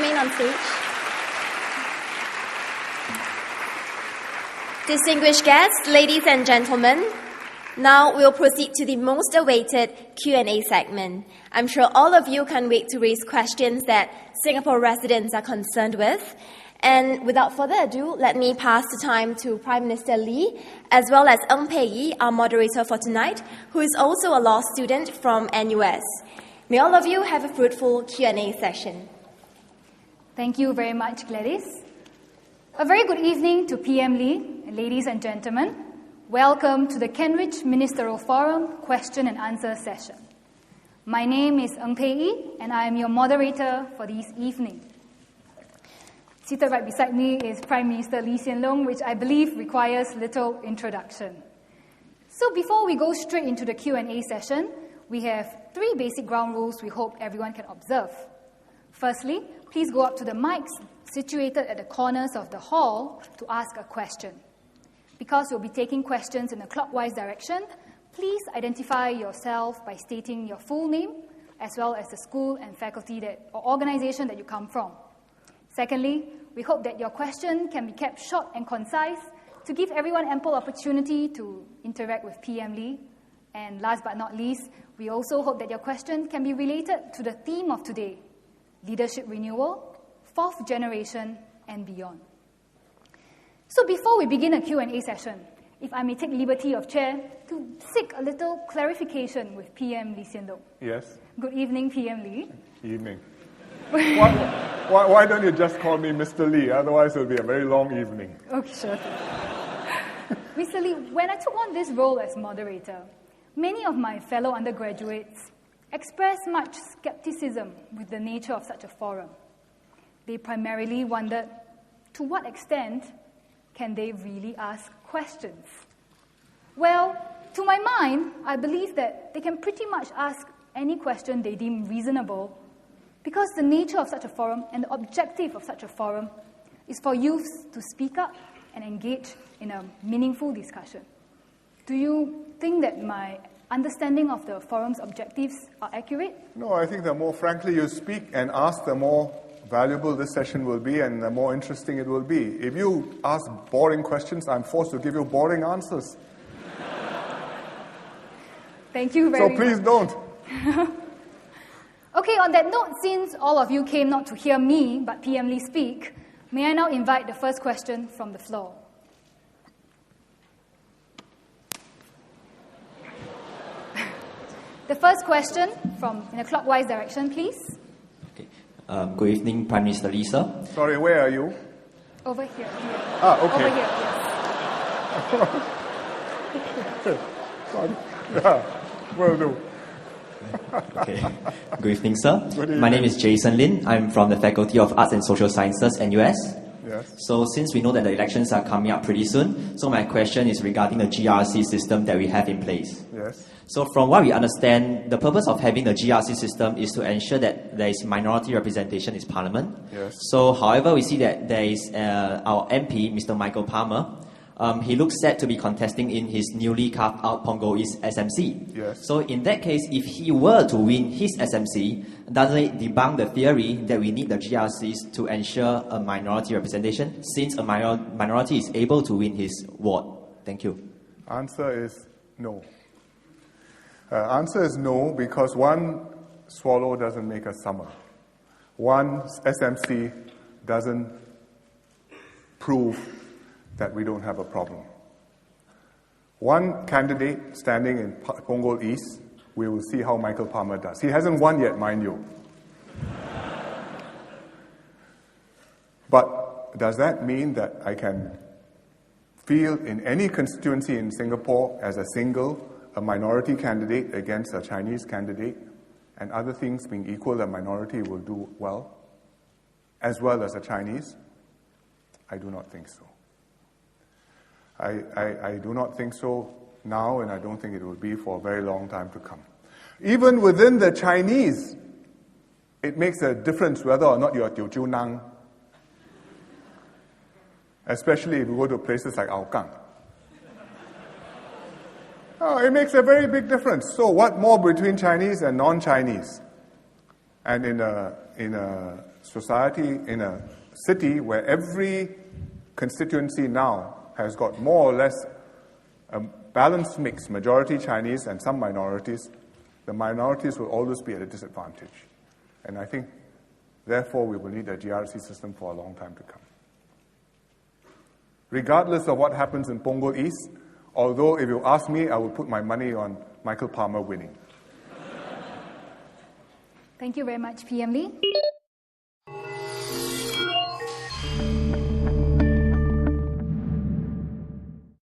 remain on stage. Distinguished guests, ladies and gentlemen, now we'll proceed to the most awaited Q&A segment. I'm sure all of you can't wait to raise questions that Singapore residents are concerned with. And without further ado, let me pass the time to Prime Minister Lee, as well as Ng Pei Yi, our moderator for tonight, who is also a law student from NUS. May all of you have a fruitful Q&A session. Thank you very much, Gladys. A very good evening to PM Lee, ladies and gentlemen. Welcome to the Kent Ridge Ministerial Forum question and answer session. My name is Ng Pei Yi, and I am your moderator for this evening. Seated right beside me is Prime Minister Lee Hsien Loong, which I believe requires little introduction. So before we go straight into the Q&A session, we have 3 basic ground rules we hope everyone can observe. Firstly, please go up to the mics situated at the corners of the hall to ask a question. Because we'll be taking questions in a clockwise direction, please identify yourself by stating your full name, as well as the school and faculty or organization that you come from. Secondly, we hope that your question can be kept short and concise to give everyone ample opportunity to interact with PM Lee. And last but not least, we also hope that your question can be related to the theme of today, leadership renewal, 4th generation, and beyond. So before we begin a Q&A session, if I may take liberty of chair to seek a little clarification with PM Lee Hsien Loong. Yes. Good evening, PM Lee. Evening. Why don't you just call me Mr. Lee? Otherwise, it'll be a very long evening. Okay, sure. Mr. Lee, when I took on this role as moderator, many of my fellow undergraduates expressed much skepticism with the nature of such a forum. They primarily wondered, to what extent can they really ask questions? Well, to my mind, I believe that they can pretty much ask any question they deem reasonable, because the nature of such a forum and the objective of such a forum is for youths to speak up and engage in a meaningful discussion. Do you think that my understanding of the forum's objectives are accurate? No, I think the more frankly you speak and ask, the more valuable this session will be and the more interesting it will be. If you ask boring questions, I'm forced to give you boring answers. Thank you very much. So please don't. Okay, on that note, since all of you came not to hear me, but PM Lee speak, may I now invite the first question from the floor. The first question in a clockwise direction, please. Okay. Good evening, Prime Minister Lee, sir. Sorry, where are you? Over here. Okay. Over here, yes. Sorry. Yeah, will do. Okay. Good evening, sir. Good evening. My name is Jason Lin. I'm from the Faculty of Arts and Social Sciences, NUS. Yes. So since we know that the elections are coming up pretty soon, so my question is regarding the GRC system that we have in place. Yes. So from what we understand, the purpose of having the GRC system is to ensure that there is minority representation in Parliament. Yes. So however, we see that there is our MP, Mr. Michael Palmer. He looks set to be contesting in his newly carved out Punggol East SMC. Yes. So in that case, if he were to win his SMC, doesn't it debunk the theory that we need the GRCs to ensure a minority representation, since a minority is able to win his ward? Thank you. Answer is no. Answer is no, because one swallow doesn't make a summer. One SMC doesn't prove that we don't have a problem. One candidate standing in Punggol East, we will see how Michael Palmer does. He hasn't won yet, mind you. But does that mean that I can feel in any constituency in Singapore as a minority candidate against a Chinese candidate, and other things being equal, a minority will do well, as well as a Chinese? I do not think so. I do not think so now, and I don't think it will be for a very long time to come. Even within the Chinese, it makes a difference whether or not you are Teochew Nang, especially if you go to places like Hougang. Oh, it makes a very big difference. So what more between Chinese and non-Chinese? And in a society, in a city where every constituency now has got more or less a balanced mix, majority Chinese and some minorities, the minorities will always be at a disadvantage. And I think, therefore, we will need a GRC system for a long time to come. Regardless of what happens in Punggol East, although if you ask me, I would put my money on Michael Palmer winning. Thank you very much, PM Lee.